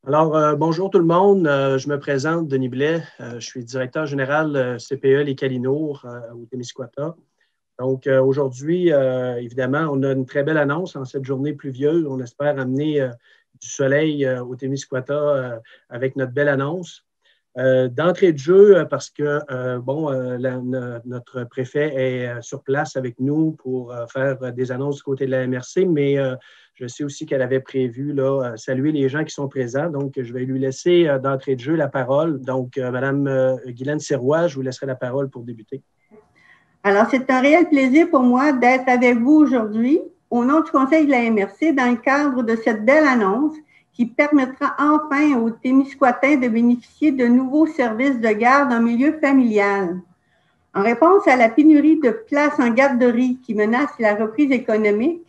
Bonjour tout le monde. Je me présente, Denis Blais. Je suis directeur général CPE Les Calinours au Témiscouata. Donc, aujourd'hui, évidemment, on a une très belle annonce en cette journée pluvieuse. On espère amener du soleil au Témiscouata avec notre belle annonce. D'entrée de jeu, parce que notre préfet est sur place avec nous pour faire des annonces du côté de la MRC, mais je sais aussi qu'elle avait prévu saluer les gens qui sont présents. Donc, je vais lui laisser d'entrée de jeu la parole. Donc, Mme Guylaine Sirois, je vous laisserai la parole pour débuter. Alors, c'est un réel plaisir pour moi d'être avec vous aujourd'hui au nom du Conseil de la MRC dans le cadre de cette belle annonce qui permettra enfin aux Témiscouatins de bénéficier de nouveaux services de garde en milieu familial. En réponse à la pénurie de places en garderie qui menace la reprise économique,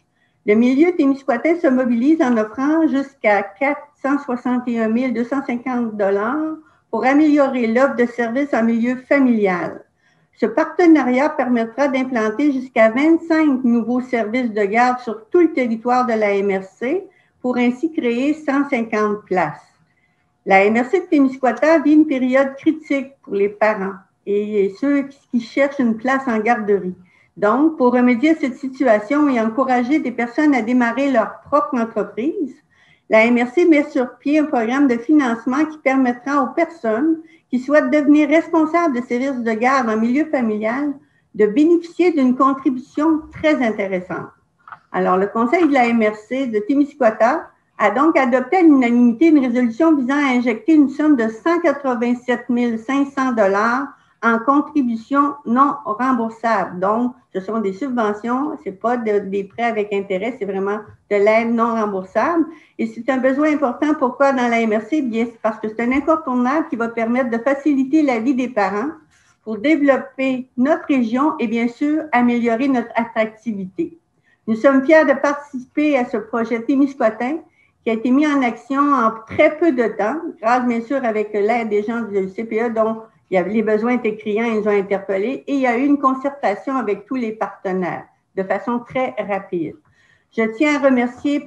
le milieu témiscouatin se mobilise en offrant jusqu'à 461 250 $ pour améliorer l'offre de services en milieu familial. Ce partenariat permettra d'implanter jusqu'à 25 nouveaux services de garde sur tout le territoire de la MRC pour ainsi créer 150 places. La MRC de Témiscouata vit une période critique pour les parents et ceux qui cherchent une place en garderie. Donc, pour remédier à cette situation et encourager des personnes à démarrer leur propre entreprise, la MRC met sur pied un programme de financement qui permettra aux personnes qui souhaitent devenir responsables de services de garde en milieu familial de bénéficier d'une contribution très intéressante. Alors, le Conseil de la MRC de Témiscouata a donc adopté à l'unanimité une résolution visant à injecter une somme de 187 500 $ en contributions non remboursables. Donc, ce sont des subventions, ce n'est pas des prêts avec intérêt, c'est vraiment de l'aide non remboursable. Et c'est un besoin important. Pourquoi dans la MRC? Bien, c'est parce que c'est un incontournable qui va permettre de faciliter la vie des parents pour développer notre région et bien sûr améliorer notre attractivité. Nous sommes fiers de participer à ce projet témiscouatin qui a été mis en action en très peu de temps, grâce bien sûr avec l'aide des gens du CPE dont les besoins étaient criants, ils nous ont interpellés et il y a eu une concertation avec tous les partenaires de façon très rapide. Je tiens à remercier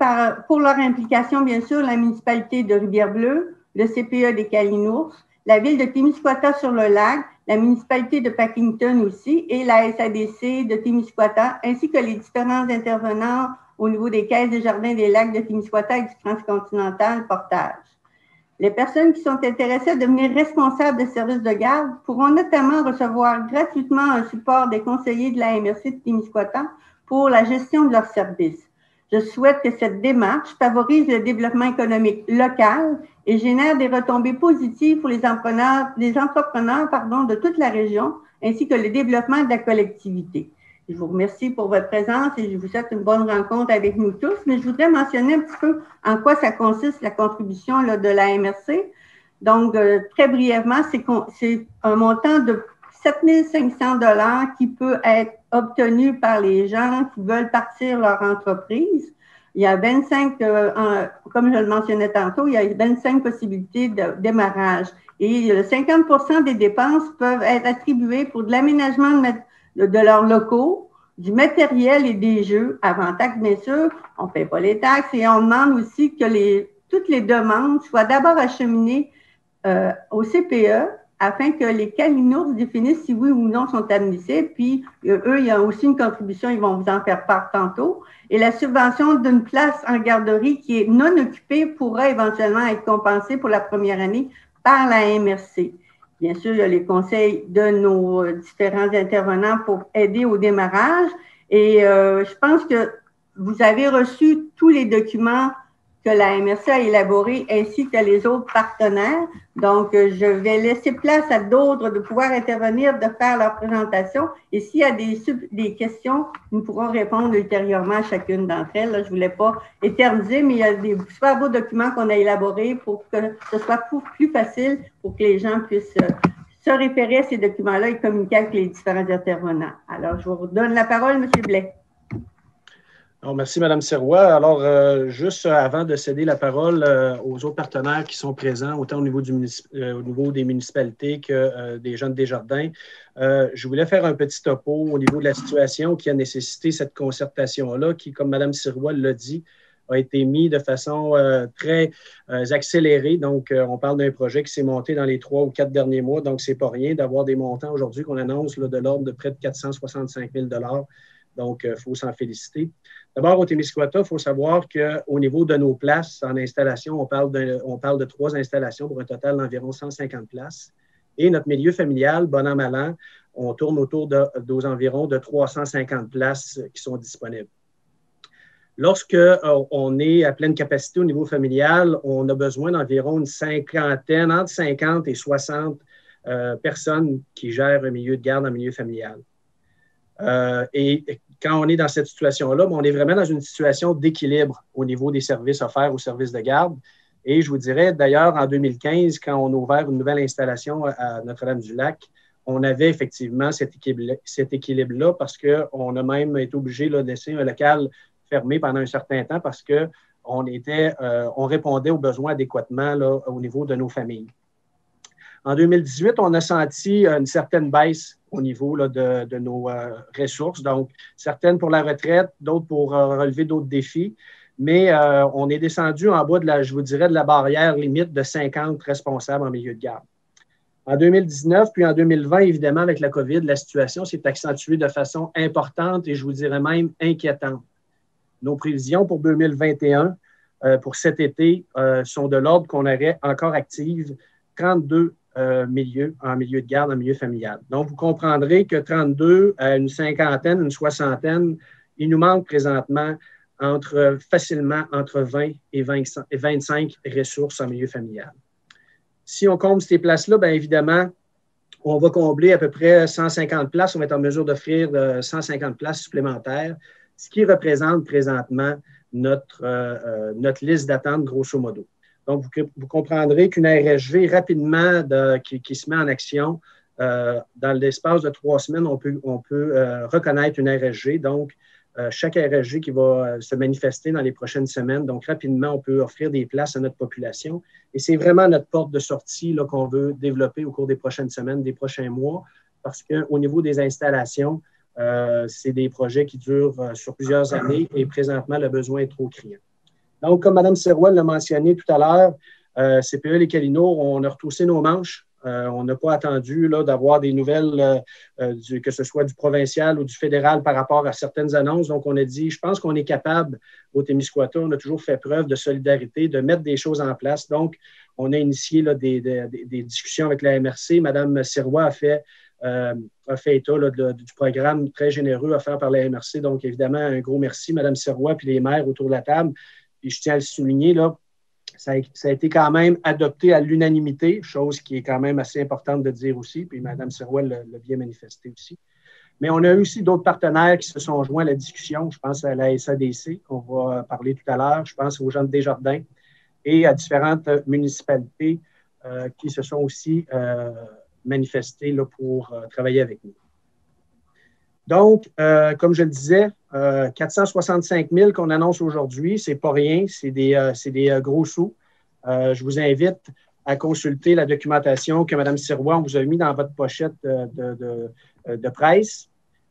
pour leur implication, bien sûr, la municipalité de Rivière-Bleue, le CPE des Calinours, la ville de Témiscouata-sur-le-Lac, la municipalité de Packlington aussi et la SADC de Témiscouata, ainsi que les différents intervenants au niveau des caisses des jardins des lacs de Témiscouata et du Transcontinental Portage. Les personnes qui sont intéressées à devenir responsables de services de garde pourront notamment recevoir gratuitement un support des conseillers de la MRC de Témiscouata pour la gestion de leurs services. Je souhaite que cette démarche favorise le développement économique local et génère des retombées positives pour les entrepreneurs de toute la région, ainsi que le développement de la collectivité. Je vous remercie pour votre présence et je vous souhaite une bonne rencontre avec nous tous. Mais je voudrais mentionner un petit peu en quoi ça consiste la contribution de la MRC. Donc, très brièvement, c'est un montant de 7 500 $ qui peut être obtenu par les gens qui veulent partir leur entreprise. Il y a 25, comme je le mentionnais tantôt, il y a 25 possibilités de démarrage. Et 50% des dépenses peuvent être attribuées pour de l'aménagement de leurs locaux, du matériel et des jeux, avant taxe, bien sûr. On ne paie pas les taxes et on demande aussi que toutes les demandes soient d'abord acheminées au CPE afin que les Calinours définissent si oui ou non sont admissibles. Puis, eux, il y a aussi une contribution, ils vont vous en faire part tantôt. Et la subvention d'une place en garderie qui est non occupée pourra éventuellement être compensée pour la première année par la MRC. Bien sûr, il y a les conseils de nos différents intervenants pour aider au démarrage. Et je pense que vous avez reçu tous les documents que la MRC a élaborés ainsi que les autres partenaires. Donc, je vais laisser place à d'autres de pouvoir intervenir, de faire leur présentation. Et s'il y a des questions, nous pourrons répondre ultérieurement à chacune d'entre elles. Là, je ne voulais pas éterniser, mais il y a des super beaux documents qu'on a élaborés pour que ce soit plus facile pour que les gens puissent se référer à ces documents-là et communiquer avec les différents intervenants. Alors, je vous redonne la parole, M. Blais. Alors, merci, Mme Sirois. Alors, juste avant de céder la parole aux autres partenaires qui sont présents, autant au niveau des municipalités que des gens de Desjardins, je voulais faire un petit topo au niveau de la situation qui a nécessité cette concertation-là, qui, comme Mme Sirois l'a dit, a été mis de façon très accélérée. Donc, on parle d'un projet qui s'est monté dans les 3 ou 4 derniers mois. Donc, ce n'est pas rien d'avoir des montants aujourd'hui qu'on annonce là, de l'ordre de près de 465 000 $. Donc, il faut s'en féliciter. D'abord, au Témiscouata, il faut savoir qu'au niveau de nos places en installation, on parle de 3 installations pour un total d'environ 150 places. Et notre milieu familial, bon an, mal an, on tourne autour aux environs de 350 places qui sont disponibles. Lorsqu'on est à pleine capacité au niveau familial, on a besoin d'environ une cinquantaine, entre 50 et 60 personnes qui gèrent un milieu de garde en milieu familial. Et quand on est dans cette situation-là, on est vraiment dans une situation d'équilibre au niveau des services offerts aux services de garde. Et je vous dirais, d'ailleurs, en 2015, quand on a ouvert une nouvelle installation à Notre-Dame-du-Lac, on avait effectivement cet équilibre-là parce qu'on a même été obligé de laisser un local fermé pendant un certain temps parce qu'on répondait aux besoins adéquatement là, au niveau de nos familles. En 2018, on a senti une certaine baisse au niveau là, de nos ressources, donc certaines pour la retraite, d'autres pour relever d'autres défis. Mais on est descendu en bas de la barrière limite de 50 responsables en milieu de garde. En 2019, puis en 2020, évidemment, avec la COVID, la situation s'est accentuée de façon importante et je vous dirais même inquiétante. Nos prévisions pour 2021, pour cet été, sont de l'ordre qu'on aurait encore active 32 milieux en milieu de garde, en milieu familial. Donc, vous comprendrez que 32 à une cinquantaine, une soixantaine, il nous manque présentement facilement entre 20 et 25 ressources en milieu familial. Si on comble ces places-là, bien évidemment, on va combler à peu près 150 places. On va être en mesure d'offrir 150 places supplémentaires, ce qui représente présentement notre liste d'attente, grosso modo. Donc, vous comprendrez qu'une RSG rapidement qui se met en action, dans l'espace de 3 semaines, on peut reconnaître une RSG. Donc, chaque RSG qui va se manifester dans les prochaines semaines. Donc, rapidement, on peut offrir des places à notre population. Et c'est vraiment notre porte de sortie là, qu'on veut développer au cours des prochaines semaines, des prochains mois, parce qu'au niveau des installations, c'est des projets qui durent sur plusieurs années et présentement, le besoin est trop criant. Donc, comme Mme Sirois l'a mentionné tout à l'heure, CPE Les Calinours, on a retroussé nos manches. On n'a pas attendu là, d'avoir des nouvelles, que ce soit du provincial ou du fédéral par rapport à certaines annonces. Donc, on a dit, je pense qu'on est capable au Témiscouata, on a toujours fait preuve de solidarité, de mettre des choses en place. Donc, on a initié là, des discussions avec la MRC. Mme Sirois a fait état là, du programme très généreux offert par la MRC. Donc, évidemment, un gros merci, Mme Sirois, puis les maires autour de la table. Puis, je tiens à le souligner, là, ça a été quand même adopté à l'unanimité, chose qui est quand même assez importante de dire aussi, puis Mme Sirois l'a bien manifesté aussi. Mais on a eu aussi d'autres partenaires qui se sont joints à la discussion. Je pense à la SADC, qu'on va parler tout à l'heure. Je pense aux gens de Desjardins et à différentes municipalités qui se sont aussi manifestées là, pour travailler avec nous. Donc, comme je le disais, 465 000 qu'on annonce aujourd'hui, ce n'est pas rien, c'est des gros sous. Je vous invite à consulter la documentation que Mme Sirois vous a mis dans votre pochette de presse.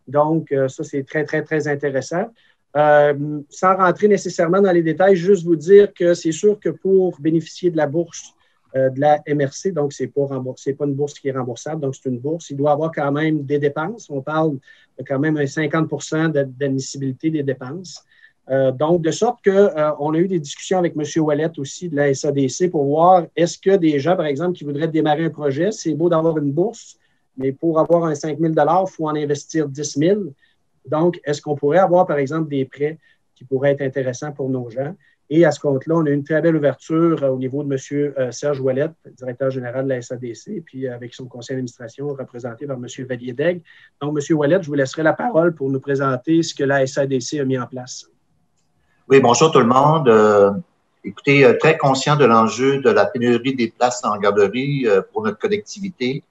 Donc, ça, c'est très, très, très intéressant. Sans rentrer nécessairement dans les détails, juste vous dire que c'est sûr que pour bénéficier de la bourse de la MRC, donc ce n'est pas une bourse qui est remboursable, donc c'est une bourse. Il doit y avoir quand même des dépenses. On parle de quand même un 50 % d'admissibilité des dépenses. Donc, de sorte qu'on a eu des discussions avec M. Ouellet aussi de la SADC pour voir est-ce que des gens, par exemple, qui voudraient démarrer un projet, c'est beau d'avoir une bourse, mais pour avoir un 5 000 $, il faut en investir 10 000. Donc, est-ce qu'on pourrait avoir, par exemple, des prêts qui pourraient être intéressants pour nos gens? Et à ce compte-là, on a eu une très belle ouverture au niveau de M. Serge Ouellet, directeur général de la SADC, puis avec son conseil d'administration représenté par M. Vallier-Daigle. Donc, M. Ouellet, je vous laisserai la parole pour nous présenter ce que la SADC a mis en place. Oui, bonjour tout le monde. Écoutez, très conscient de l'enjeu de la pénurie des places en garderie pour notre collectivité.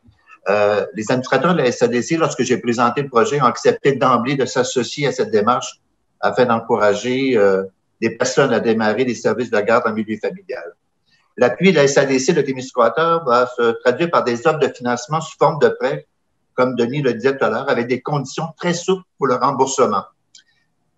Les administrateurs de la SADC, lorsque j'ai présenté le projet, ont accepté d'emblée de s'associer à cette démarche afin d'encourager des personnes à démarrer des services de garde en milieu familial. L'appui de la SADC de Témiscouata va se traduire par des offres de financement sous forme de prêts, comme Denis le disait tout à l'heure, avec des conditions très souples pour le remboursement.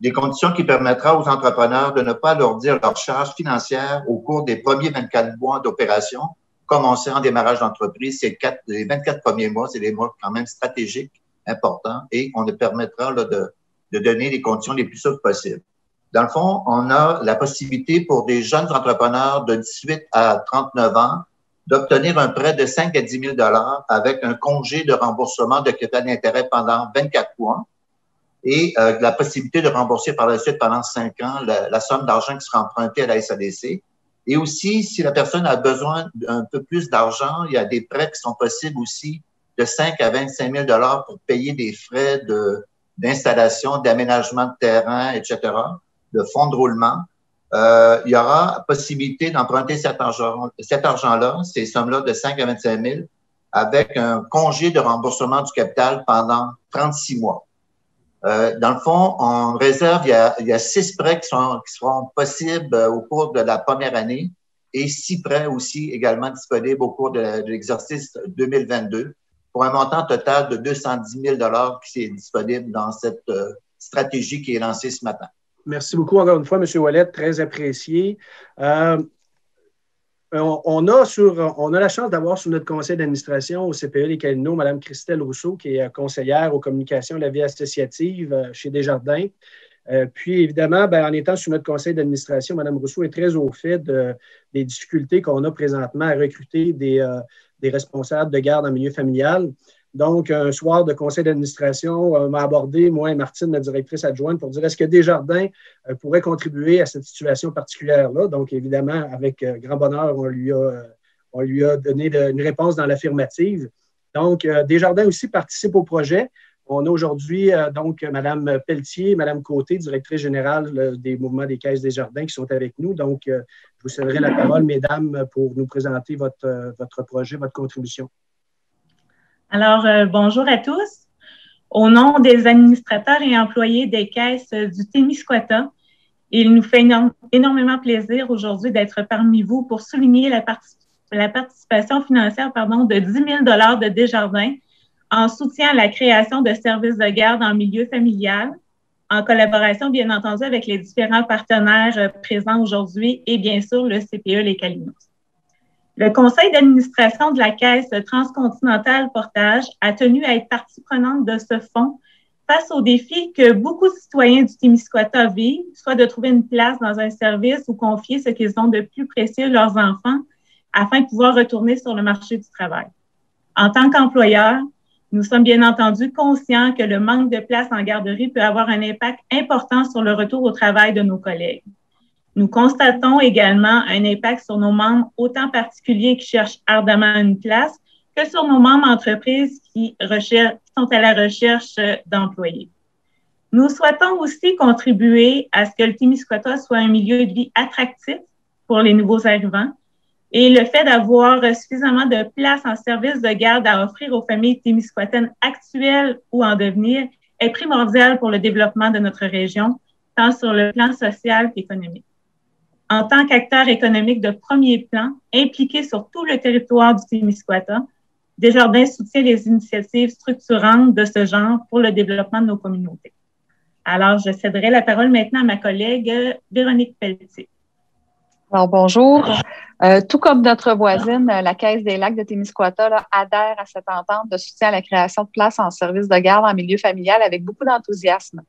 des conditions qui permettra aux entrepreneurs de ne pas alourdir leurs charges financières au cours des premiers 24 mois d'opération. Comme on sait, en démarrage d'entreprise, les 24 premiers mois, c'est des mois quand même stratégiques, importants, et on nous permettra là, de donner les conditions les plus souples possibles. Dans le fond, on a la possibilité pour des jeunes entrepreneurs de 18 à 39 ans d'obtenir un prêt de 5 à 10 000 avec un congé de remboursement de capital d'intérêt pendant 24 mois et la possibilité de rembourser par la suite pendant 5 ans la somme d'argent qui sera empruntée à la SADC. Et aussi, si la personne a besoin d'un peu plus d'argent, il y a des prêts qui sont possibles aussi de 5 à 25 000 pour payer des frais d'installation, d'aménagement de terrain, etc., de fonds de roulement. Il y aura possibilité d'emprunter cet argent-là, ces sommes-là de 5 à 25 000, avec un congé de remboursement du capital pendant 36 mois. Dans le fond, on réserve, il y a 6 prêts qui seront possibles au cours de la première année et 6 prêts aussi également disponibles au cours de l'exercice 2022 pour un montant total de 210 000 qui est disponible dans cette stratégie qui est lancée ce matin. Merci beaucoup encore une fois, M. Ouellet, très apprécié. On a la chance d'avoir sur notre conseil d'administration au CPE Les Calinours Mme Christelle Rousseau, qui est conseillère aux communications de la vie associative chez Desjardins. Puis, évidemment, en étant sur notre conseil d'administration, Mme Rousseau est très au fait des difficultés qu'on a présentement à recruter des responsables de garde en milieu familial. Donc, un soir de conseil d'administration, on m'a abordé, moi et Martine, la directrice adjointe, pour dire est-ce que Desjardins pourrait contribuer à cette situation particulière-là? Donc, évidemment, avec grand bonheur, on lui a donné une réponse dans l'affirmative. Donc, Desjardins aussi participe au projet. On a aujourd'hui donc Mme Pelletier, Mme Côté, directrice générale des mouvements des caisses Desjardins, qui sont avec nous. Donc, je vous céderai la parole, mesdames, pour nous présenter votre projet, votre contribution. Alors, bonjour à tous. Au nom des administrateurs et employés des caisses du Témiscouata, il nous fait énormément plaisir aujourd'hui d'être parmi vous pour souligner la participation financière de 10 000 $ de Desjardins en soutien à la création de services de garde en milieu familial, en collaboration, bien entendu, avec les différents partenaires présents aujourd'hui et bien sûr le CPE Les Calinours. Le conseil d'administration de la Caisse transcontinentale Portage a tenu à être partie prenante de ce fonds face aux défis que beaucoup de citoyens du Témiscouata vivent, soit de trouver une place dans un service ou confier ce qu'ils ont de plus précieux, leurs enfants, afin de pouvoir retourner sur le marché du travail. En tant qu'employeur, nous sommes bien entendu conscients que le manque de place en garderie peut avoir un impact important sur le retour au travail de nos collègues. Nous constatons également un impact sur nos membres, autant particuliers qui cherchent ardemment une place que sur nos membres entreprises qui sont à la recherche d'employés. Nous souhaitons aussi contribuer à ce que le Témiscouata soit un milieu de vie attractif pour les nouveaux arrivants et le fait d'avoir suffisamment de places en service de garde à offrir aux familles témiscouataines actuelles ou en devenir est primordial pour le développement de notre région, tant sur le plan social qu'économique. En tant qu'acteur économique de premier plan, impliqué sur tout le territoire du Témiscouata, Desjardins soutient les initiatives structurantes de ce genre pour le développement de nos communautés. Alors, je céderai la parole maintenant à ma collègue Véronique Pelletier. Alors, bonjour. Tout comme notre voisine, la Caisse des Lacs de Témiscouata adhère à cette entente de soutien à la création de places en service de garde en milieu familial avec beaucoup d'enthousiasme.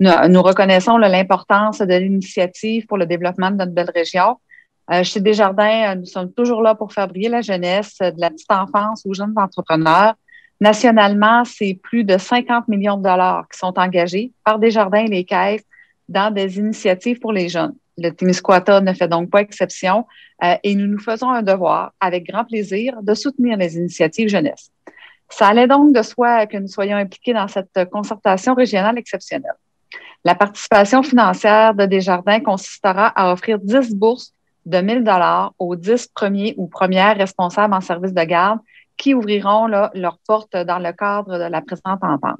Nous reconnaissons l'importance de l'initiative pour le développement de notre belle région. Chez Desjardins, nous sommes toujours là pour faire briller la jeunesse, de la petite enfance aux jeunes entrepreneurs. Nationalement, c'est plus de 50 millions de dollars qui sont engagés par Desjardins et les caisses dans des initiatives pour les jeunes. Le Témiscouata ne fait donc pas exception et nous nous faisons un devoir, avec grand plaisir, de soutenir les initiatives jeunesse. Ça allait donc de soi que nous soyons impliqués dans cette concertation régionale exceptionnelle. La participation financière de Desjardins consistera à offrir 10 bourses de 1 000 $ aux 10 premiers ou premières responsables en service de garde qui ouvriront leurs portes dans le cadre de la présente entente.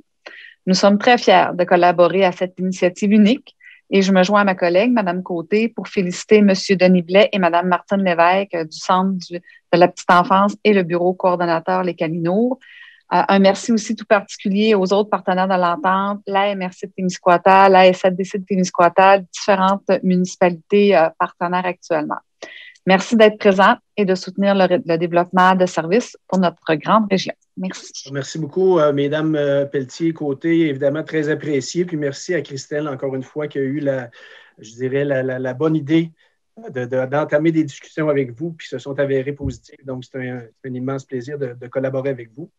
Nous sommes très fiers de collaborer à cette initiative unique et je me joins à ma collègue, Mme Côté, pour féliciter M. Denis Blais et Mme Martine Lévesque du Centre de la petite enfance et le bureau coordonnateur Les Calinours. Un merci aussi tout particulier aux autres partenaires de l'entente, la MRC de Témiscouata, la SADC de Témiscouata, différentes municipalités partenaires actuellement. Merci d'être présent et de soutenir le développement de services pour notre grande région. Merci. Merci beaucoup, Mesdames Pelletier-Côté, évidemment très apprécié. Puis merci à Christelle, encore une fois, qui a eu la bonne idée d'entamer des discussions avec vous, puis se sont avérées positives. Donc, c'est un immense plaisir de collaborer avec vous.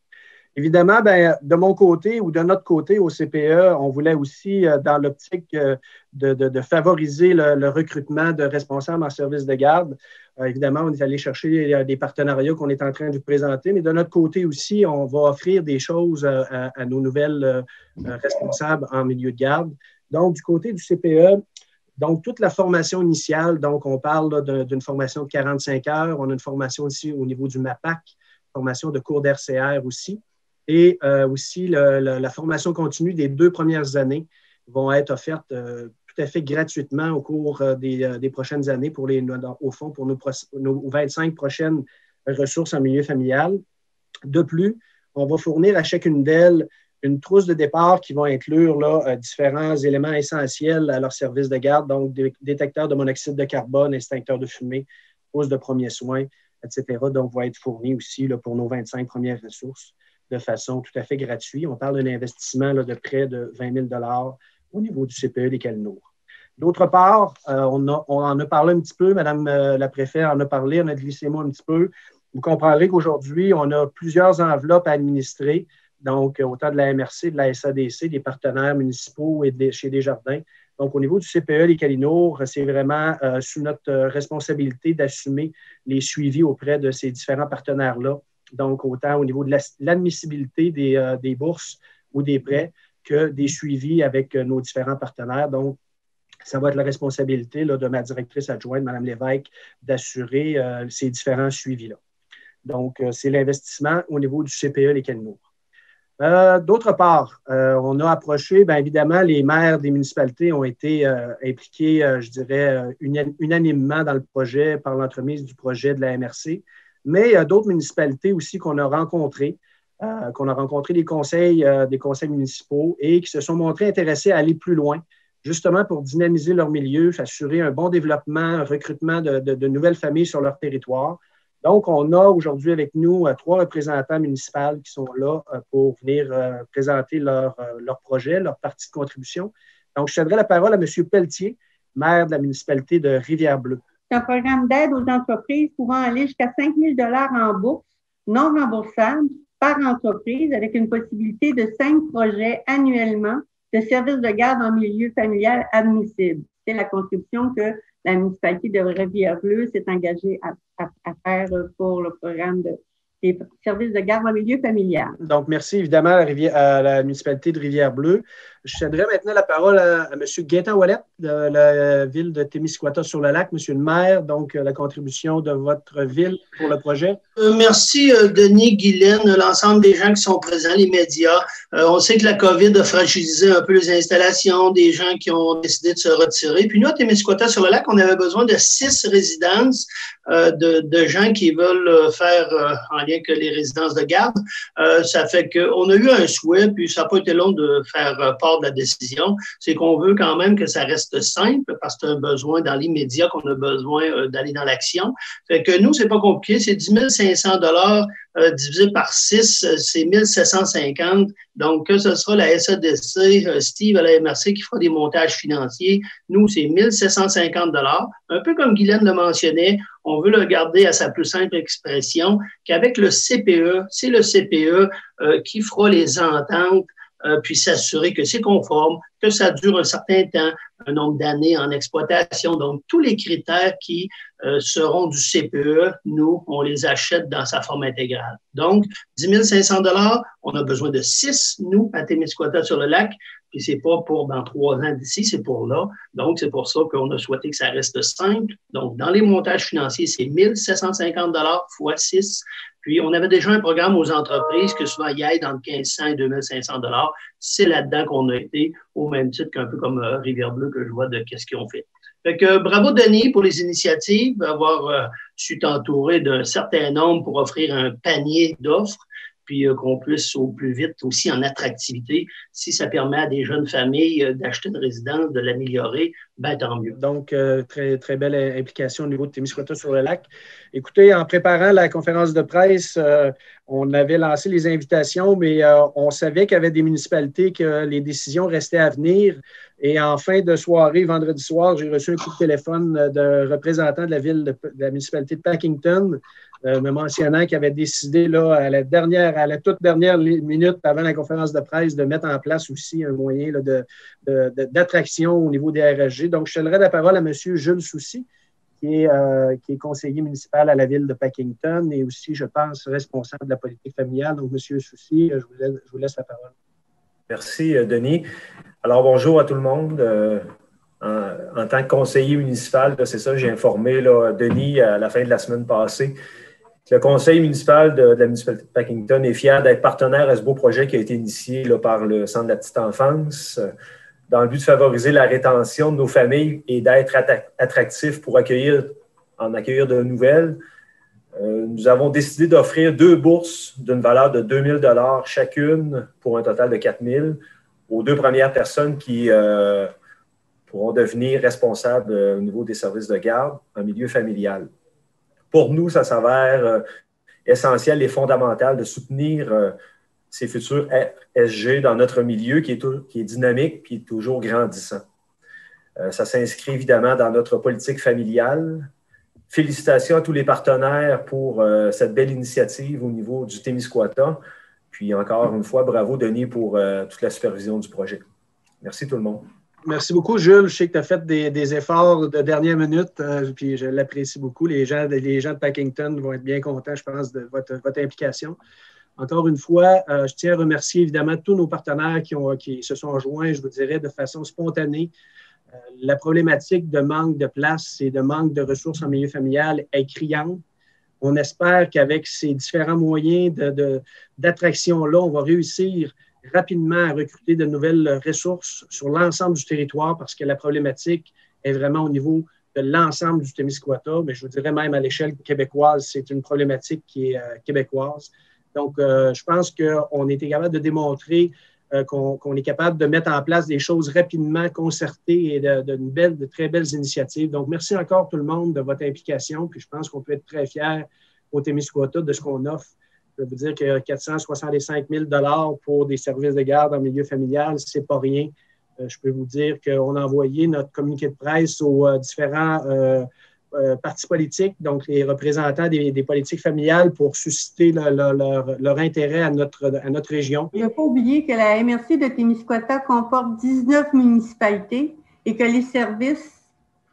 Évidemment, de mon côté ou de notre côté au CPE, on voulait aussi, dans l'optique de favoriser le recrutement de responsables en service de garde. Évidemment, on est allé chercher des partenariats qu'on est en train de vous présenter, mais de notre côté aussi, on va offrir des choses à nos nouvelles responsables en milieu de garde. Donc, du côté du CPE, donc, toute la formation initiale, donc on parle d'une formation de 45 heures. On a une formation aussi au niveau du MAPAC, formation de cours d'RCR aussi. Et aussi, la formation continue des 2 premières années vont être offertes tout à fait gratuitement au cours des prochaines années pour nos 25 prochaines ressources en milieu familial. De plus, on va fournir à chacune d'elles une trousse de départ qui va inclure différents éléments essentiels à leur service de garde, donc détecteurs de monoxyde de carbone, extincteurs de fumée, trousse de premiers soins, etc. Donc, va être fourni aussi pour nos 25 premières ressources de façon tout à fait gratuite. On parle d'un investissement de près de 20 000 $ au niveau du CPE des Calinours. D'autre part, on en a parlé un petit peu, Madame la préfète en a parlé, on a glissé le mot un petit peu. Vous comprendrez qu'aujourd'hui, on a plusieurs enveloppes à administrer, donc autant de la MRC, de la SADC, des partenaires municipaux et chez Desjardins. Donc, au niveau du CPE des Calinours, c'est vraiment sous notre responsabilité d'assumer les suivis auprès de ces différents partenaires-là. Donc, autant au niveau de l'admissibilité des bourses ou des prêts que des suivis avec nos différents partenaires. Donc, ça va être la responsabilité de ma directrice adjointe, Mme Lévesque, d'assurer ces différents suivis-là. Donc, c'est l'investissement au niveau du CPE les Calinours. D'autre part, on a approché, bien évidemment, les maires des municipalités ont été impliqués, je dirais, unanimement dans le projet par l'entremise du projet de la MRC. Mais il y a d'autres municipalités aussi qu'on a rencontrées des conseils municipaux et qui se sont montrés intéressés à aller plus loin, justement pour dynamiser leur milieu, assurer un bon développement, un recrutement de nouvelles familles sur leur territoire. Donc, on a aujourd'hui avec nous 3 représentants municipaux qui sont là pour venir présenter leur projet, leur partie de contribution. Donc, je céderai la parole à M. Pelletier, maire de la municipalité de Rivière-Bleue. C'est un programme d'aide aux entreprises pouvant aller jusqu'à 5 000 $ en bourse non remboursables par entreprise avec une possibilité de 5 projets annuellement de services de garde en milieu familial admissibles. C'est la contribution que la municipalité de Rivière-Bleue s'est engagée à faire pour le programme des services de garde en milieu familial. Donc, merci évidemment à la municipalité de Rivière-Bleue. Je céderai maintenant la parole à M. Gaétan Ouellet de la ville de Témiscouata-sur-le-Lac. Monsieur le maire, donc la contribution de votre ville pour le projet. Merci Denis, Guylaine, l'ensemble des gens qui sont présents, les médias. On sait que la COVID a fragilisé un peu les installations, des gens qui ont décidé de se retirer. Puis nous, à Témiscouata-sur-le-Lac, on avait besoin de 6 résidences de gens qui veulent faire en lien avec les résidences de garde. Ça fait qu'on a eu un souhait, puis ça n'a pas été long de faire part de la décision, c'est qu'on veut quand même que ça reste simple parce que c'est un besoin dans l'immédiat qu'on a besoin d'aller dans l'action. Fait que nous, c'est pas compliqué, c'est 10 500 $ divisé par 6, c'est 1 750. Donc, que ce sera la SADC, Steve à la MRC qui fera des montages financiers. Nous, c'est 1 750 $. Un peu comme Guylaine le mentionnait, on veut le garder à sa plus simple expression qu'avec le CPE, c'est le CPE qui fera les ententes puis s'assurer que c'est conforme, que ça dure un certain temps, un nombre d'années en exploitation. Donc, tous les critères qui seront du CPE, nous, on les achète dans sa forme intégrale. Donc, 10 500 $, on a besoin de 6, nous, à Témiscouata-sur-le-Lac, puis c'est pas pour dans 3 ans d'ici, c'est pour là. Donc, c'est pour ça qu'on a souhaité que ça reste simple. Donc, dans les montages financiers, c'est 1 750 $ fois 6. Puis, on avait déjà un programme aux entreprises que souvent, il y a entre 1 500 et 2 500 $. C'est là-dedans qu'on a été, au même titre qu'un peu comme Rivière-Bleue que je vois de qu'est-ce qu'ils ont fait. Fait que bravo, Denis, pour les initiatives, d'avoir su t'entourer d'un certain nombre pour offrir un panier d'offres. puis qu'on puisse au plus vite aussi en attractivité, si ça permet à des jeunes familles d'acheter une résidence, de l'améliorer, ben tant mieux. Donc, très, très belle implication au niveau de Témiscouata-sur-le-Lac. Écoutez, en préparant la conférence de presse, on avait lancé les invitations, mais on savait qu'il y avait des municipalités que les décisions restaient à venir. Et en fin de soirée, vendredi soir, j'ai reçu un coup de téléphone d'un représentant de la ville de la municipalité de Packington, me mentionnant qu'il avait décidé là, à la toute dernière minute avant la conférence de presse de mettre en place aussi un moyen là, d'attraction au niveau des RSG. Donc, je donnerai la parole à M. Jules Soucy, qui est conseiller municipal à la ville de Packington et aussi, je pense, responsable de la politique familiale. Donc, M. Soucy, je vous laisse la parole. Merci, Denis. Alors, bonjour à tout le monde. En tant que conseiller municipal, c'est ça, j'ai informé là, Denis à la fin de la semaine passée. Le conseil municipal de la municipalité de Packington est fier d'être partenaire à ce beau projet qui a été initié là, par le Centre de la petite enfance dans le but de favoriser la rétention de nos familles et d'être attractif pour en accueillir de nouvelles. Nous avons décidé d'offrir 2 bourses d'une valeur de 2 000 chacune pour un total de 4 000 aux 2 premières personnes qui pourront devenir responsables au niveau des services de garde en milieu familial. Pour nous, ça s'avère essentiel et fondamental de soutenir ces futurs SG dans notre milieu qui est dynamique et toujours grandissant. Ça s'inscrit évidemment dans notre politique familiale. Félicitations à tous les partenaires pour cette belle initiative au niveau du Témiscouata. Puis encore une fois, bravo Denis pour toute la supervision du projet. Merci tout le monde. Merci beaucoup, Jules. Je sais que tu as fait des efforts de dernière minute, puis je l'apprécie beaucoup. Les gens de Packington vont être bien contents, je pense, de votre implication. Encore une fois, je tiens à remercier évidemment tous nos partenaires qui se sont joints, je vous dirais, de façon spontanée. La problématique de manque de place et de manque de ressources en milieu familial est criante. On espère qu'avec ces différents moyens d'attraction-là, on va réussir rapidement à recruter de nouvelles ressources sur l'ensemble du territoire parce que la problématique est vraiment au niveau de l'ensemble du Témiscouata, mais je vous dirais même à l'échelle québécoise, c'est une problématique qui est québécoise. Donc, je pense qu'on était capable de démontrer qu'on est capable de mettre en place des choses rapidement concertées et de très belles initiatives. Donc, merci encore tout le monde de votre implication, puis je pense qu'on peut être très fiers au Témiscouata de ce qu'on offre. Je veux vous dire que 465 000 $ pour des services de garde en milieu familial, ce n'est pas rien. Je peux vous dire qu'on a envoyé notre communiqué de presse aux différents partis politiques, donc les représentants des politiques familiales pour susciter leur intérêt à notre région. Il ne faut pas oublier que la MRC de Témiscouata comporte 19 municipalités et que les services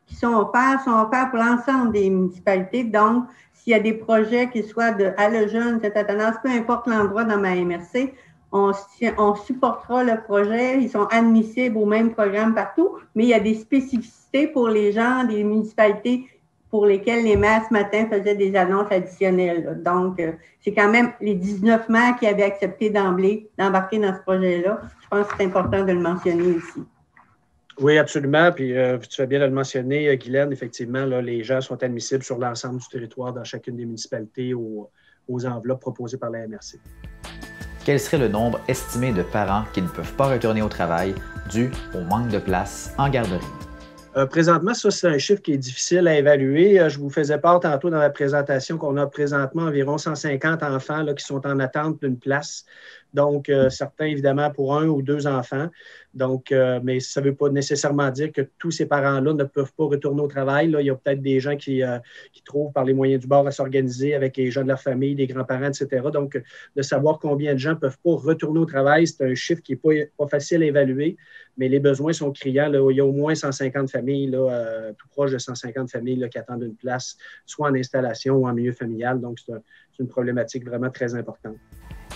qui sont offerts pour l'ensemble des municipalités. Donc, s'il y a des projets qui soient à le jeune, cette tendance, peu importe l'endroit dans ma MRC, on supportera le projet. Ils sont admissibles au même programme partout, mais il y a des spécificités pour les gens des municipalités pour lesquelles les maires ce matin faisaient des annonces additionnelles. Donc, c'est quand même les 19 maires qui avaient accepté d'emblée d'embarquer dans ce projet-là. Je pense que c'est important de le mentionner ici. Oui, absolument. Puis tu fais bien de le mentionner, Guylaine. Effectivement, là, les gens sont admissibles sur l'ensemble du territoire dans chacune des municipalités aux enveloppes proposées par la MRC. Quel serait le nombre estimé de parents qui ne peuvent pas retourner au travail dû au manque de place en garderie? Présentement, ça, c'est un chiffre qui est difficile à évaluer. Je vous faisais part tantôt dans la présentation qu'on a présentement environ 150 enfants là, qui sont en attente d'une place. Donc, certains, évidemment, pour 1 ou 2 enfants. Donc, mais ça ne veut pas nécessairement dire que tous ces parents-là ne peuvent pas retourner au travail. Là, il y a peut-être des gens qui trouvent par les moyens du bord à s'organiser avec les gens de leur famille, les grands-parents, etc. Donc, de savoir combien de gens ne peuvent pas retourner au travail, c'est un chiffre qui n'est pas facile à évaluer, mais les besoins sont criants. Là, il y a au moins 150 familles, là, tout proche de 150 familles là, qui attendent une place, soit en installation ou en milieu familial. Donc, c'est une problématique vraiment très importante.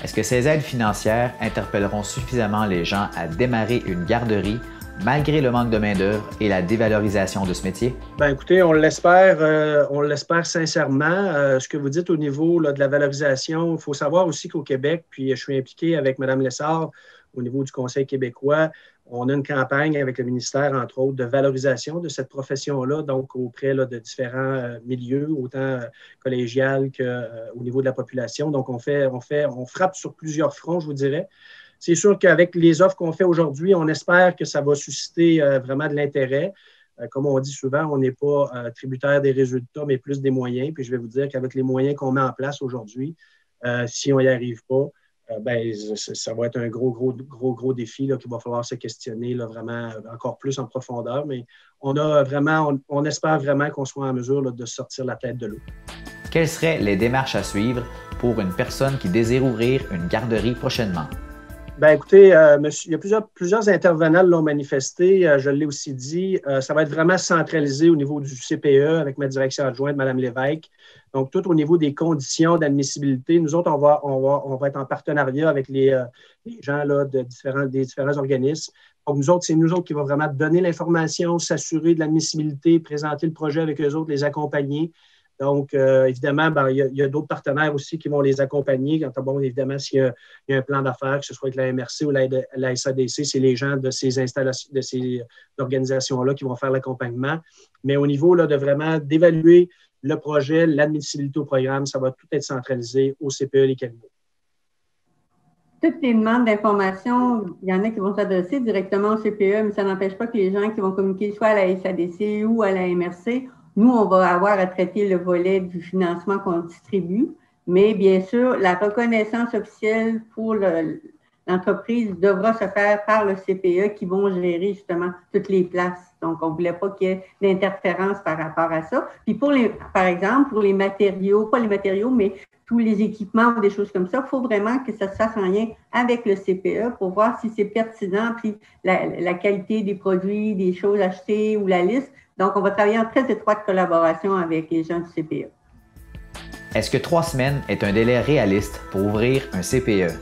Est-ce que ces aides financières interpelleront suffisamment les gens à démarrer une garderie malgré le manque de main-d'œuvre et la dévalorisation de ce métier? Bien, écoutez, on l'espère sincèrement. Ce que vous dites au niveau là, de la valorisation, il faut savoir aussi qu'au Québec, puis je suis impliqué avec Mme Lessard au niveau du Conseil québécois, on a une campagne avec le ministère, entre autres, de valorisation de cette profession-là, donc auprès là, de différents milieux, autant collégial qu'au niveau de la population. Donc, on frappe sur plusieurs fronts, je vous dirais. C'est sûr qu'avec les offres qu'on fait aujourd'hui, on espère que ça va susciter vraiment de l'intérêt. Comme on dit souvent, on n'est pas tributaire des résultats, mais plus des moyens. Puis je vais vous dire qu'avec les moyens qu'on met en place aujourd'hui, si on n'y arrive pas, ça va être un gros défi là, qu'il va falloir se questionner là, vraiment encore plus en profondeur. Mais on espère vraiment qu'on soit en mesure là, de sortir la tête de l'eau. Quelles seraient les démarches à suivre pour une personne qui désire ouvrir une garderie prochainement? Bien, écoutez, il y a plusieurs intervenants l'ont manifesté. Je l'ai aussi dit. Ça va être vraiment centralisé au niveau du CPE avec ma direction adjointe, Mme Lévesque. Donc, tout au niveau des conditions d'admissibilité. Nous autres, on va être en partenariat avec les gens là, des différents organismes. Donc, c'est nous autres qui va vraiment donner l'information, s'assurer de l'admissibilité, présenter le projet avec eux autres, les accompagner. Donc, évidemment, il y a d'autres partenaires aussi qui vont les accompagner. Évidemment, s'il y a un plan d'affaires, que ce soit avec la MRC ou la SADC, c'est les gens de ces installations, de ces organisations-là qui vont faire l'accompagnement. Mais au niveau là, de vraiment d'évaluer le projet, l'admissibilité au programme, ça va tout être centralisé au CPE Les Calinours. Toutes les demandes d'information, il y en a qui vont s'adresser directement au CPE, mais ça n'empêche pas que les gens qui vont communiquer soit à la SADC ou à la MRC, nous, on va avoir à traiter le volet du financement qu'on distribue, mais bien sûr, la reconnaissance officielle pour l'entreprise devra se faire par le CPE qui vont gérer justement toutes les places. Donc, on ne voulait pas qu'il y ait d'interférence par rapport à ça. Puis par exemple, pour les matériaux, pas les matériaux, mais tous les équipements ou des choses comme ça, il faut vraiment que ça se fasse en lien avec le CPE pour voir si c'est pertinent, puis la qualité des produits, des choses achetées ou la liste. Donc, on va travailler en très étroite collaboration avec les gens du CPE. Est-ce que 3 semaines est un délai réaliste pour ouvrir un CPE?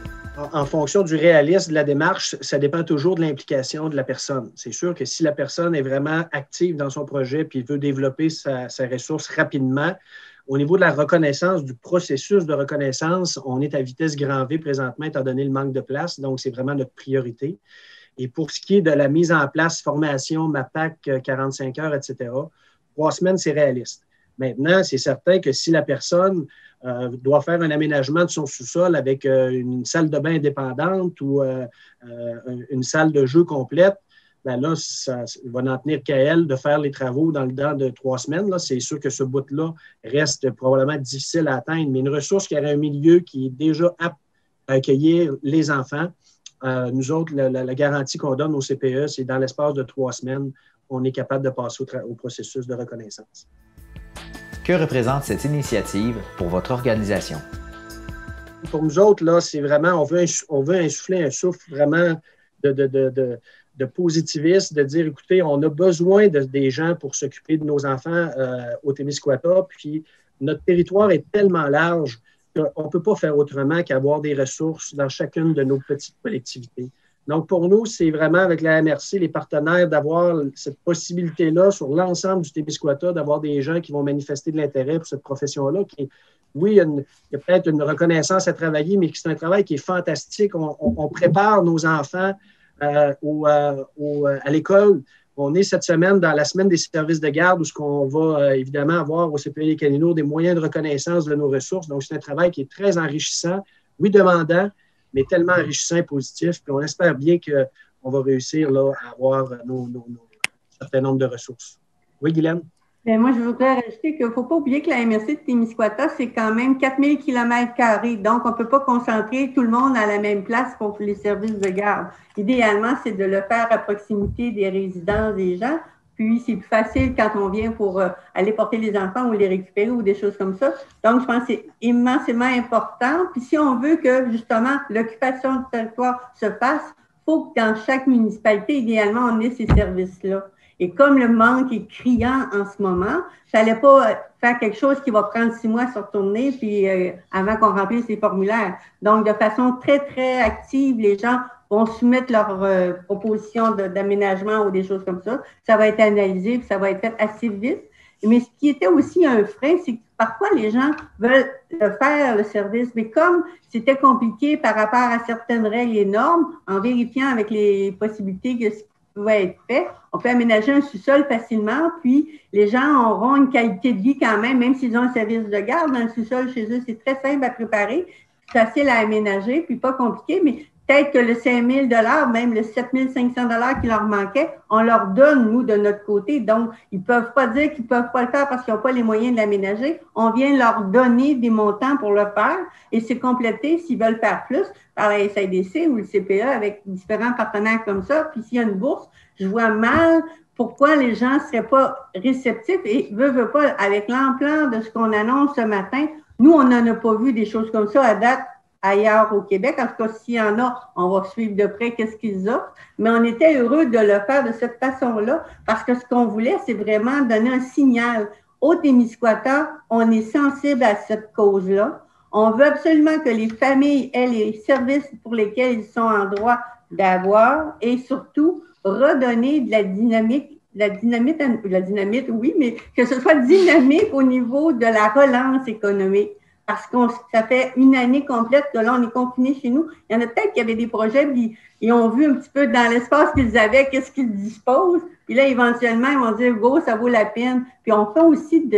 En fonction du réalisme de la démarche, ça dépend toujours de l'implication de la personne. C'est sûr que si la personne est vraiment active dans son projet et veut développer sa ressource rapidement, au niveau de la reconnaissance, du processus de reconnaissance, on est à vitesse grand V présentement étant donné le manque de place. Donc, c'est vraiment notre priorité. Et pour ce qui est de la mise en place, formation, MAPAC, 45 heures, etc., 3 semaines, c'est réaliste. Maintenant, c'est certain que si la personne doit faire un aménagement de son sous-sol avec une salle de bain indépendante ou une salle de jeu complète, là, ça va n'en tenir qu'à elle de faire les travaux dans le temps de 3 semaines. Là. C'est sûr que ce bout-là reste probablement difficile à atteindre, mais une ressource qui aurait un milieu qui est déjà apte à accueillir les enfants, nous autres, la garantie qu'on donne au CPE, c'est dans l'espace de 3 semaines, on est capable de passer au processus de reconnaissance. Que représente cette initiative pour votre organisation? Pour nous autres, là, c'est vraiment, on veut insuffler un souffle vraiment de positivisme, de dire, écoutez, on a besoin des gens pour s'occuper de nos enfants au Témiscouata, puis notre territoire est tellement large qu'on ne peut pas faire autrement qu'avoir des ressources dans chacune de nos petites collectivités. Donc, pour nous, c'est vraiment avec la MRC, les partenaires, d'avoir cette possibilité-là sur l'ensemble du Témiscouata, d'avoir des gens qui vont manifester de l'intérêt pour cette profession-là. Oui, il y a peut-être une reconnaissance à travailler, mais c'est un travail qui est fantastique. On prépare nos enfants à l'école. On est cette semaine dans la semaine des services de garde où on va évidemment avoir au CPE Les Calinours des moyens de reconnaissance de nos ressources. Donc, c'est un travail qui est très enrichissant, oui, demandant, mais tellement enrichissant et positif. Puis on espère bien qu'on va réussir là, à avoir un certain nombre de ressources. Oui, Guylaine? Bien, moi, je voudrais rajouter qu'il ne faut pas oublier que la MRC de Témiscouata, c'est quand même 4000 km². Donc, on ne peut pas concentrer tout le monde à la même place pour les services de garde. Idéalement, c'est de le faire à proximité des résidences des gens. Puis, c'est plus facile quand on vient pour aller porter les enfants ou les récupérer ou des choses comme ça. Donc, je pense que c'est immensément important. Puis, si on veut que, justement, l'occupation du territoire se fasse, il faut que dans chaque municipalité, idéalement, on ait ces services-là. Et comme le manque est criant en ce moment, ça n'allait pas faire quelque chose qui va prendre 6 mois à se retourner puis avant qu'on remplisse les formulaires. Donc, de façon très, très active, les gens vont soumettre leurs propositions d'aménagement ou des choses comme ça. Ça va être analysé puis ça va être fait assez vite. Mais ce qui était aussi un frein, c'est que parfois les gens veulent faire le service, mais comme c'était compliqué par rapport à certaines règles et normes, en vérifiant avec les possibilités que ce qui pouvait être fait, on peut aménager un sous-sol facilement, puis les gens auront une qualité de vie quand même s'ils ont un service de garde dans le sous-sol chez eux. C'est très simple à préparer, facile à aménager, puis pas compliqué, mais peut-être que le 5 000 $, même le 7 500 $ qui leur manquait, on leur donne, nous, de notre côté. Donc, ils ne peuvent pas dire qu'ils ne peuvent pas le faire parce qu'ils n'ont pas les moyens de l'aménager. On vient leur donner des montants pour le faire et c'est complété s'ils veulent faire plus par la SADC ou le CPE avec différents partenaires comme ça. Puis s'il y a une bourse, je vois mal pourquoi les gens ne seraient pas réceptifs et veulent pas, avec l'ampleur de ce qu'on annonce ce matin, nous, on n'en a pas vu des choses comme ça à date ailleurs au Québec. En tout cas, s'il y en a, on va suivre de près qu'est-ce qu'ils offrent. Mais on était heureux de le faire de cette façon-là parce que ce qu'on voulait, c'est vraiment donner un signal. Au Témiscouata, on est sensible à cette cause-là. On veut absolument que les familles aient les services pour lesquels ils sont en droit d'avoir et surtout redonner de la dynamique, oui, mais que ce soit dynamique au niveau de la relance économique. Parce que ça fait une année complète que là, on est confinés chez nous. Il y en a peut-être qui avaient des projets, puis ils ont vu un petit peu dans l'espace qu'ils avaient, qu'est-ce qu'ils disposent. Puis là, éventuellement, ils vont dire, go, ça vaut la peine. Puis on fait aussi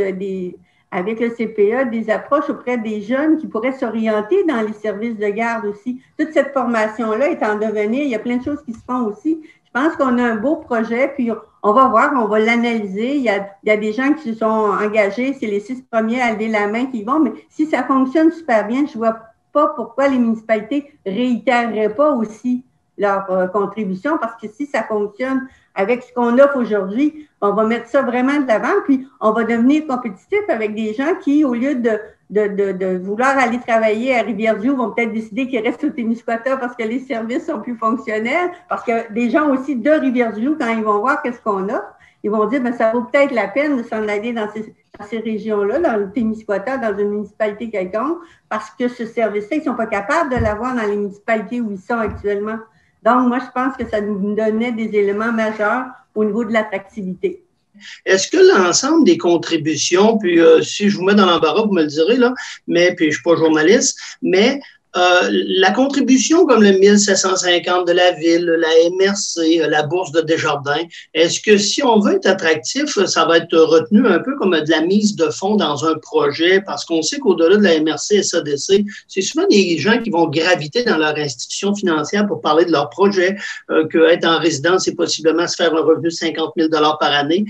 avec le CPE, des approches auprès des jeunes qui pourraient s'orienter dans les services de garde aussi. Toute cette formation-là est en devenir. Il y a plein de choses qui se font aussi. Je pense qu'on a un beau projet, puis on va voir, on va l'analyser. Il y a des gens qui se sont engagés, c'est les 6 premiers à lever la main qui vont, mais si ça fonctionne super bien, je ne vois pas pourquoi les municipalités ne réitéreraient pas aussi leur contribution, parce que si ça fonctionne avec ce qu'on offre aujourd'hui, on va mettre ça vraiment de l'avant, puis on va devenir compétitif avec des gens qui, au lieu de vouloir aller travailler à Rivière-du-Loup, vont peut-être décider qu'ils restent au Témiscouata parce que les services sont plus fonctionnels, parce que des gens aussi de Rivière-du-Loup, quand ils vont voir qu'est-ce qu'on a, ils vont dire, ça vaut peut-être la peine de s'en aller dans ces régions-là, dans le Témiscouata, dans une municipalité quelconque, parce que ce service-là, ils ne sont pas capables de l'avoir dans les municipalités où ils sont actuellement. Donc, moi, je pense que ça nous donnait des éléments majeurs au niveau de l'attractivité. Est-ce que l'ensemble des contributions, puis si je vous mets dans l'embarras, vous me le direz, là, mais puis je ne suis pas journaliste, mais la contribution comme le 1750 de la ville, la MRC, la bourse de Desjardins, est-ce que si on veut être attractif, ça va être retenu un peu comme de la mise de fonds dans un projet? Parce qu'on sait qu'au-delà de la MRC, SADC, c'est souvent des gens qui vont graviter dans leur institution financière pour parler de leur projet, qu'être en résidence, c'est possiblement se faire un revenu de 50 000 $ par année.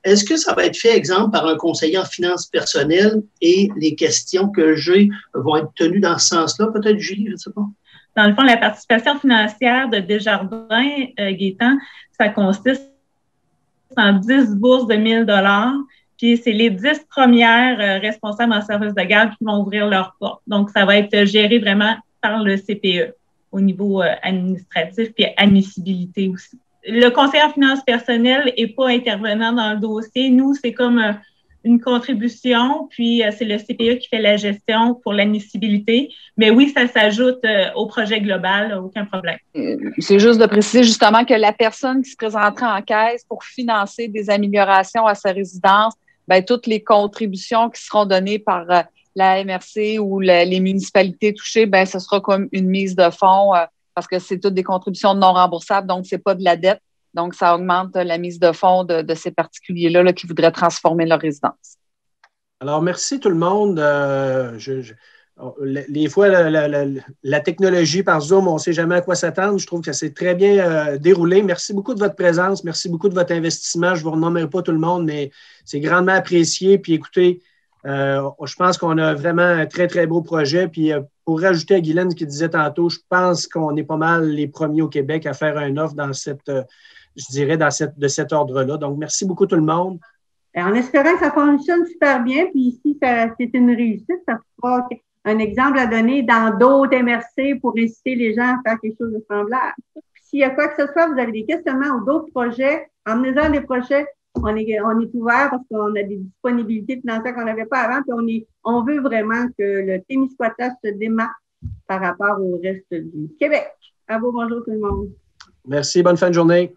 Est-ce que ça va être fait, exemple, par un conseiller en finances personnelles et les questions que j'ai vont être tenues dans ce sens-là? Peut-être, Julie, je ne sais pas. Dans le fond, la participation financière de Desjardins, Gaétan, ça consiste en 10 bourses de 1 000 $. Puis, c'est les 10 premières responsables en service de garde qui vont ouvrir leurs portes. Donc, ça va être géré vraiment par le CPE au niveau administratif puis admissibilité aussi. Le conseiller en finances personnelles n'est pas intervenant dans le dossier. Nous, c'est comme une contribution, puis c'est le CPE qui fait la gestion pour l'admissibilité. Mais oui, ça s'ajoute au projet global, aucun problème. C'est juste de préciser justement que la personne qui se présenterait en caisse pour financer des améliorations à sa résidence, bien, toutes les contributions qui seront données par la MRC ou les municipalités touchées, bien, ce sera comme une mise de fonds parce que c'est toutes des contributions non remboursables, donc ce n'est pas de la dette. Donc, ça augmente la mise de fonds de ces particuliers-là qui voudraient transformer leur résidence. Alors, merci tout le monde. Les fois, la technologie par Zoom, on ne sait jamais à quoi s'attendre. Je trouve que c'est très bien déroulé. Merci beaucoup de votre présence. Merci beaucoup de votre investissement. Je ne vous renommerai pas tout le monde, mais c'est grandement apprécié. Puis écoutez, je pense qu'on a vraiment un très, très beau projet. Puis pour rajouter à Guylaine ce qu'il disait tantôt, je pense qu'on est pas mal les premiers au Québec à faire une offre dans de cet ordre-là. Donc, merci beaucoup tout le monde. En espérant que ça fonctionne super bien, puis si c'est une réussite, ça fera un exemple à donner dans d'autres MRC pour inciter les gens à faire quelque chose de semblable. S'il y a quoi que ce soit, vous avez des questionnements ou d'autres projets, emmenez-en des projets. On est ouvert parce qu'on a des disponibilités financières qu'on n'avait pas avant, puis on veut vraiment que le Témiscouata se démarque par rapport au reste du Québec. À vous, bonjour tout le monde. Merci, bonne fin de journée.